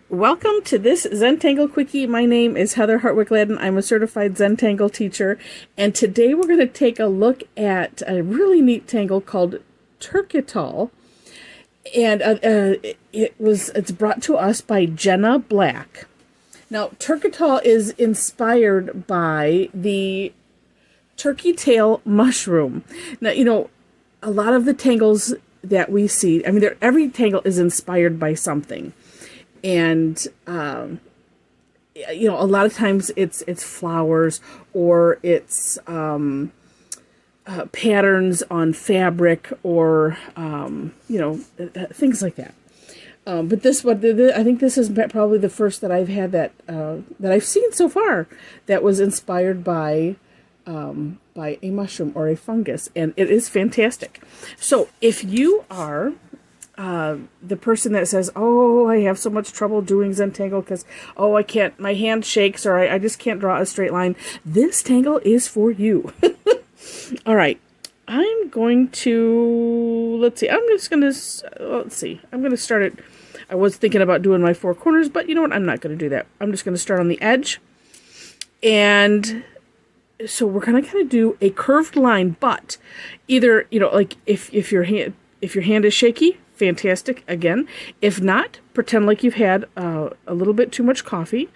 Welcome to this Zentangle Quickie. My name is Heather Hartwick Gladden. I'm a certified Zentangle teacher, and today we're going to take a look at a really neat tangle called Turkital, and it's brought to us by Jenna Black. Now, Turkital is inspired by the turkey tail mushroom. Now, you know, a lot of the tangles that we see, I mean, every tangle is inspired by something. And, you know, a lot of times it's flowers or it's patterns on fabric or, you know, things like that. But this one, I think this is probably the first that I've had that I've seen so far that was inspired by a mushroom or a fungus, and it is fantastic. So if you are the person that says, oh, I have so much trouble doing Zentangle because, oh, I can't, my hand shakes, or I just can't draw a straight line, this tangle is for you. All right. I'm going to, let's see, I'm going to start it. I was thinking about doing my four corners, but you know what? I'm not going to do that. I'm just going to start on the edge. And so we're going to kind of do a curved line, but either, you know, like if your hand is shaky, fantastic, again. If not, pretend like you've had a little bit too much coffee,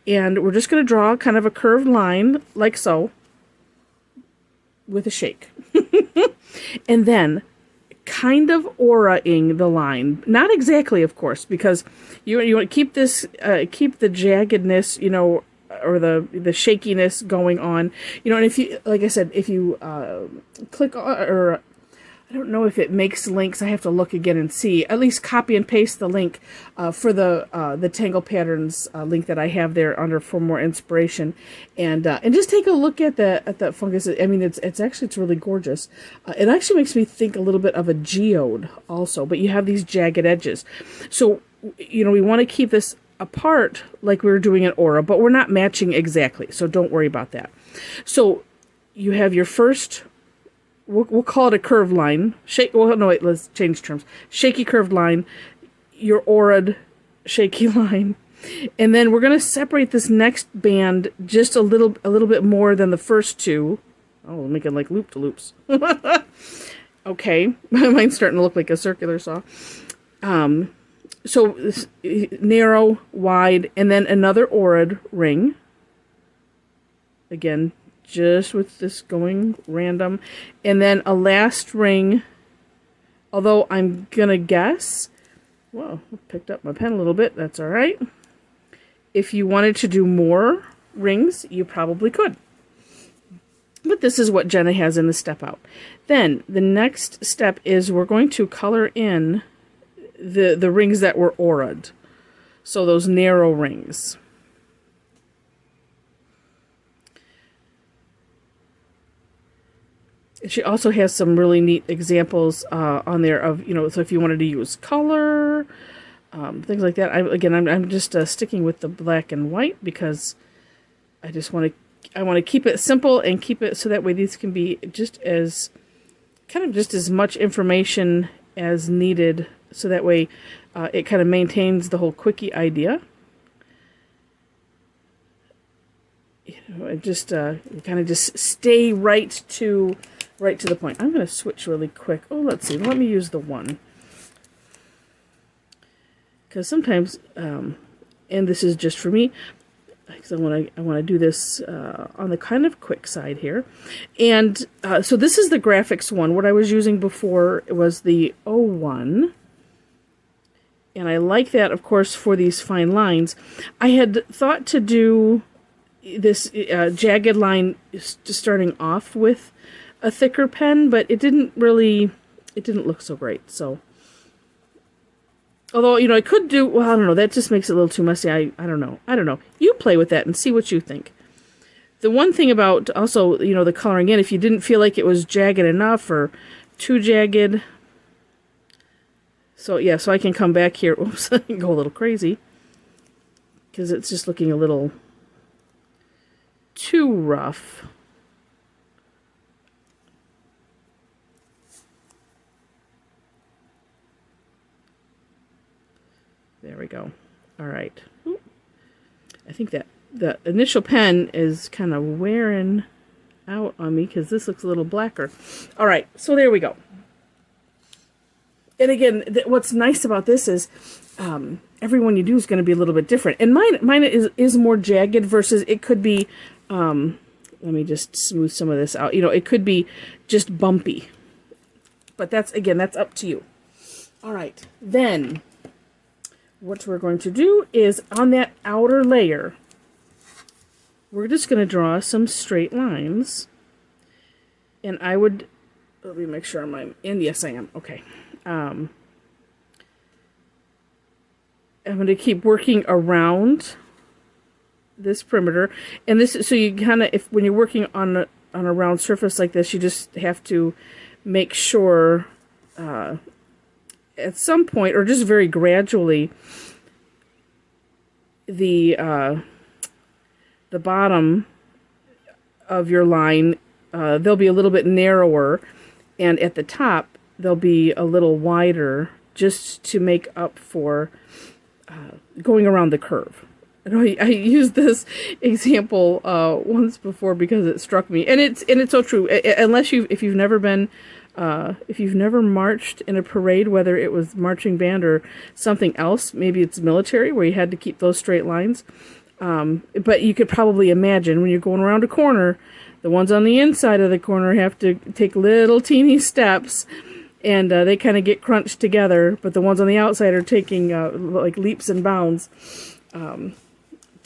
and we're just going to draw kind of a curved line, like so, with a shake. And then kind of aura-ing the line. Not exactly, of course, because you want to keep this, keep the jaggedness, you know, or the shakiness going on. You know, and if you, like I said, if you click on, or I don't know if it makes links. I have to look again and see. At least copy and paste the link for the Tangle Patterns link that I have there under for more inspiration, and just take a look at the fungus. I mean, it's really gorgeous. It actually makes me think a little bit of a geode also, but you have these jagged edges. So you know, we want to keep this apart like we were doing an aura, but we're not matching exactly. So don't worry about that. So you have your first. We'll call it a curved line. Well, no, wait, let's change terms. Shaky curved line, your aura'd shaky line. And then we're going to separate this next band just a little bit more than the first two. Oh, we'll make it like loop-to-loops. Okay, mine's starting to look like a circular saw. So narrow, wide, and then another aura'd ring. Again, just with this going random, and then a last ring, although I'm gonna guess, whoa, I picked up my pen a little bit, that's all right. If you wanted to do more rings, you probably could, but this is what Jenna has in the step out. Then the next step is we're going to color in the rings that were aura'd, so those narrow rings. She also has some really neat examples on there of, you know, so if you wanted to use color, things like that. I'm just sticking with the black and white because I want to keep it simple and keep it so that way these can be just as much information as needed. So that way it kind of maintains the whole quickie idea. You know, and just kind of just stay right to the point. I'm going to switch really quick. Oh, let's see. Let me use the one. Because sometimes, and this is just for me, because I want to do this on the kind of quick side here. And so this is the graphics one. What I was using before was the O1. And I like that, of course, for these fine lines. I had thought to do this jagged line just starting off with a thicker pen, but it didn't look so great. So, although, you know, I could do, well, I don't know, that just makes it a little too messy. I don't know. You play with that and see what you think. The one thing about also, you know, the coloring in, if you didn't feel like it was jagged enough or too jagged. So, yeah, so I can come back here. Oops, I can go a little crazy because it's just looking a little too rough. There we go. All right. Ooh. I think that the initial pen is kind of wearing out on me because this looks a little blacker. All right, so there we go. And again, what's nice about this is every one you do is going to be a little bit different. And mine is more jagged versus it could be, let me just smooth some of this out. You know, it could be just bumpy. But that's up to you. All right, then what we're going to do is on that outer layer, we're just going to draw some straight lines. And I would, let me make sure I'm in. Yes, I am. Okay. I'm going to keep working around this perimeter. And this, so you kind of, when you're working on a round surface like this, you just have to make sure at some point, or just very gradually, the bottom of your line, they'll be a little bit narrower, and at the top they'll be a little wider, just to make up for going around the curve. I used this example once before because it struck me, and it's so true. Unless if you've never marched in a parade, whether it was marching band or something else, maybe it's military where you had to keep those straight lines. But you could probably imagine when you're going around a corner, the ones on the inside of the corner have to take little teeny steps, and they kind of get crunched together. But the ones on the outside are taking like leaps and bounds.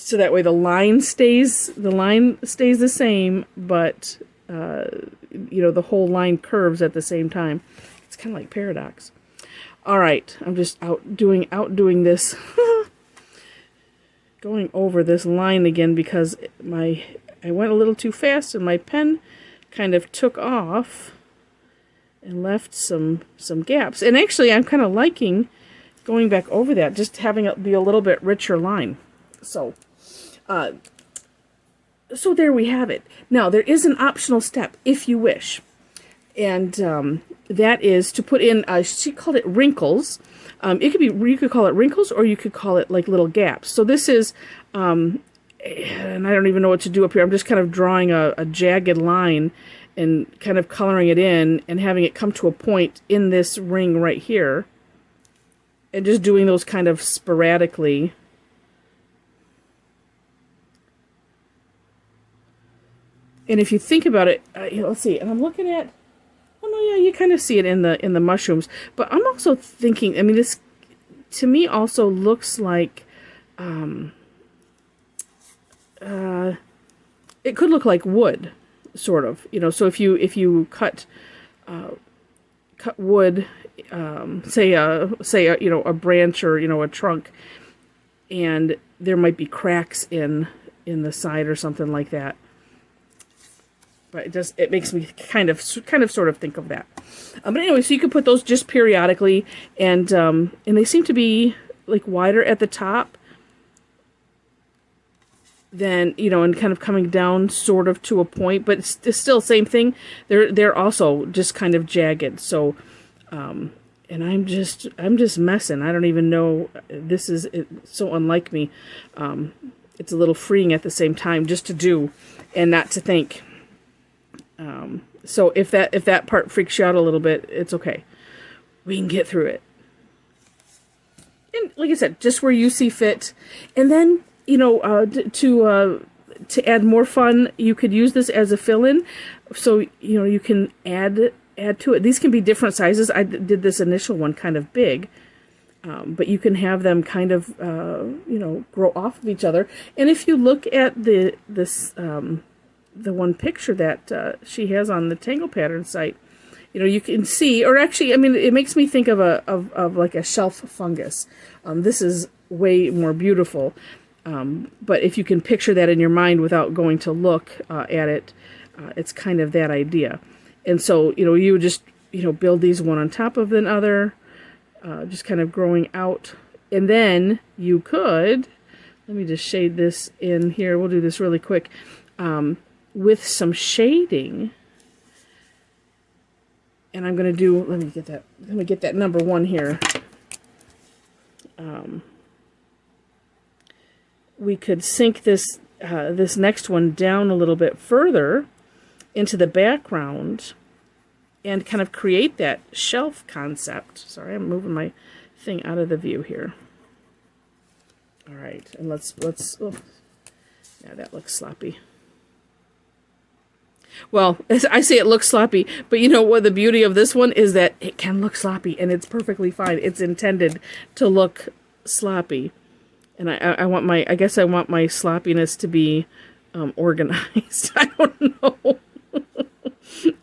So that way the line stays the same, but you know, the whole line curves at the same time. It's kind of like paradox. All right, I'm just outdoing this, going over this line again because I went a little too fast and my pen kind of took off and left some gaps. And actually, I'm kind of liking going back over that, just having it be a little bit richer line. So there we have it. Now, there is an optional step if you wish. And that is to put in, she called it wrinkles. You could call it wrinkles, or you could call it like little gaps. So this is, and I don't even know what to do up here. I'm just kind of drawing a jagged line and kind of coloring it in and having it come to a point in this ring right here. And just doing those kind of sporadically. And if you think about it, let's see, and I'm looking at, oh no, yeah, you kind of see it in the mushrooms. But I'm also thinking, I mean, this to me also looks like, it could look like wood, sort of. You know, so if you cut wood, say a branch or a trunk, and there might be cracks in the side or something like that. But it makes me kind of sort of think of that. But anyway, so you could put those just periodically, and they seem to be like wider at the top than, and kind of coming down sort of to a point, but it's still same thing. They're also just kind of jagged. So, and I'm just messing. I don't even know. This is so unlike me. It's a little freeing at the same time just to do and not to think. So if that part freaks you out a little bit, it's okay. We can get through it. And like I said, just where you see fit. And then, to add more fun, you could use this as a fill-in. So, you can add to it. These can be different sizes. I did this initial one kind of big. But you can have them kind of, grow off of each other. And if you look at the one picture that she has on the Tangle Pattern site, you can see, or actually, I mean, it makes me think of like a shelf fungus. This is way more beautiful. But if you can picture that in your mind without going to look at it, it's kind of that idea. And so, you would just, build these one on top of another, just kind of growing out. And then you could, let me just shade this in here. We'll do this really quick. With some shading, and I'm going to do, let me get that number 1 here. we could sink this this next one down a little bit further into the background and kind of create that shelf concept. Sorry, I'm moving my thing out of the view here. All right, and let's oh, yeah, that looks sloppy. Well, as I say, it looks sloppy, but you know what the beauty of this one is, that it can look sloppy and it's perfectly fine. It's intended to look sloppy. And I guess I want my sloppiness to be organized. I don't know.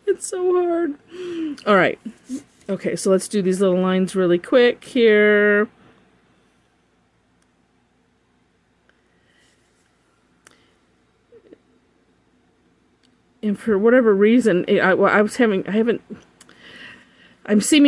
It's so hard. All right. Okay, so let's do these little lines really quick here. And for whatever reason, I'm seeming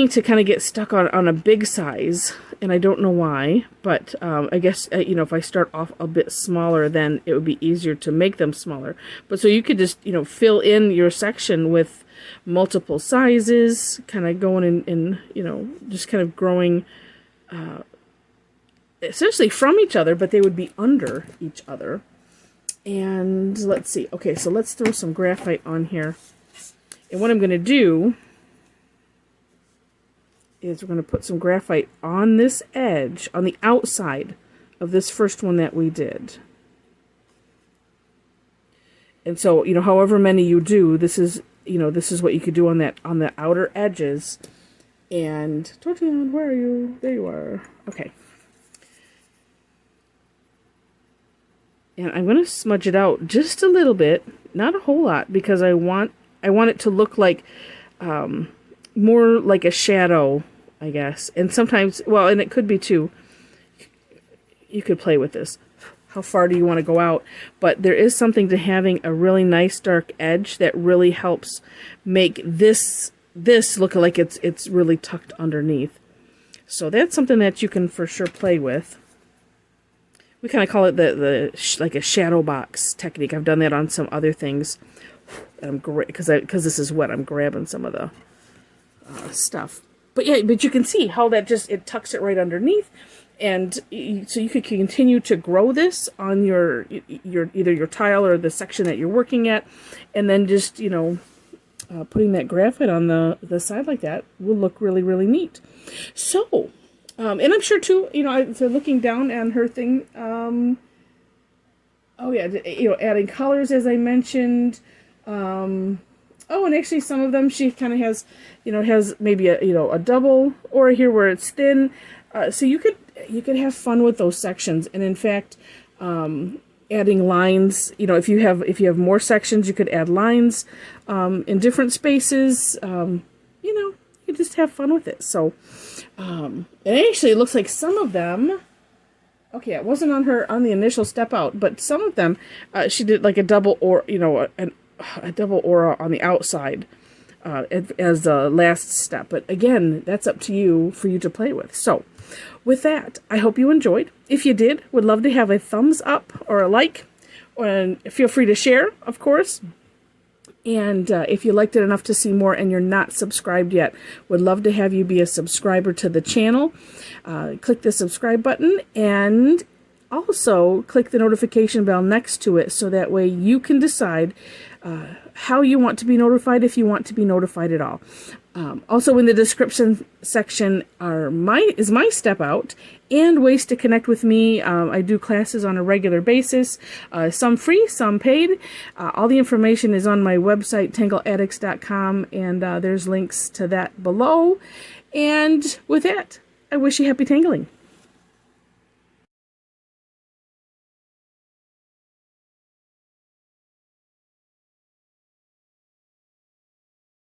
to kind of get stuck on a big size, and I don't know why, but I guess, you know, if I start off a bit smaller, then it would be easier to make them smaller. But so you could just, you know, fill in your section with multiple sizes, kind of going in, you know, just kind of growing essentially from each other, but they would be under each other. And let's see. Okay, so let's throw some graphite on here. And what I'm going to do is we're going to put some graphite on this edge, on the outside of this first one that we did. And so, you know, however many you do, this is, you know, this is what you could do on the outer edges. And Tortillon, where are you? There you are. Okay. And I'm going to smudge it out just a little bit, not a whole lot, because I want it to look like more like a shadow, I guess. And sometimes, well, and it could be too, you could play with this. How far do you want to go out? But there is something to having a really nice dark edge that really helps make this look like it's really tucked underneath. So that's something that you can for sure play with. We kind of call it like a shadow box technique. I've done that on some other things. And I'm because this is wet, I'm grabbing some of the stuff. But yeah, but you can see how that it tucks it right underneath, and so you could continue to grow this on your either your tile or the section that you're working at, and then just, you know, putting that graphite on the side like that will look really, really neat. So. And I'm sure too, you know, if they're looking down on her thing, oh yeah, you know, adding colors, as I mentioned. Oh, and actually some of them she kind of has, you know, has maybe a double or here where it's thin. So you could have fun with those sections. And in fact, adding lines, you know, if you have more sections, you could add lines in different spaces. You know, you just have fun with it. So, and actually it looks like some of them, okay, it wasn't on the initial step out, but some of them, she did like a double, or, you know, a double aura on the outside, as a last step. But again, that's up to you, for you to play with. So with that, I hope you enjoyed. If you did, would love to have a thumbs up or a like, and feel free to share, of course. And if you liked it enough to see more and you're not subscribed yet, would love to have you be a subscriber to the channel. Click the subscribe button and also click the notification bell next to it, so that way you can decide how you want to be notified, if you want to be notified at all. Also in the description section is my step out and ways to connect with me. I do classes on a regular basis, some free, some paid. All the information is on my website, tangleaddicts.com, and there's links to that below. And with that, I wish you happy tangling.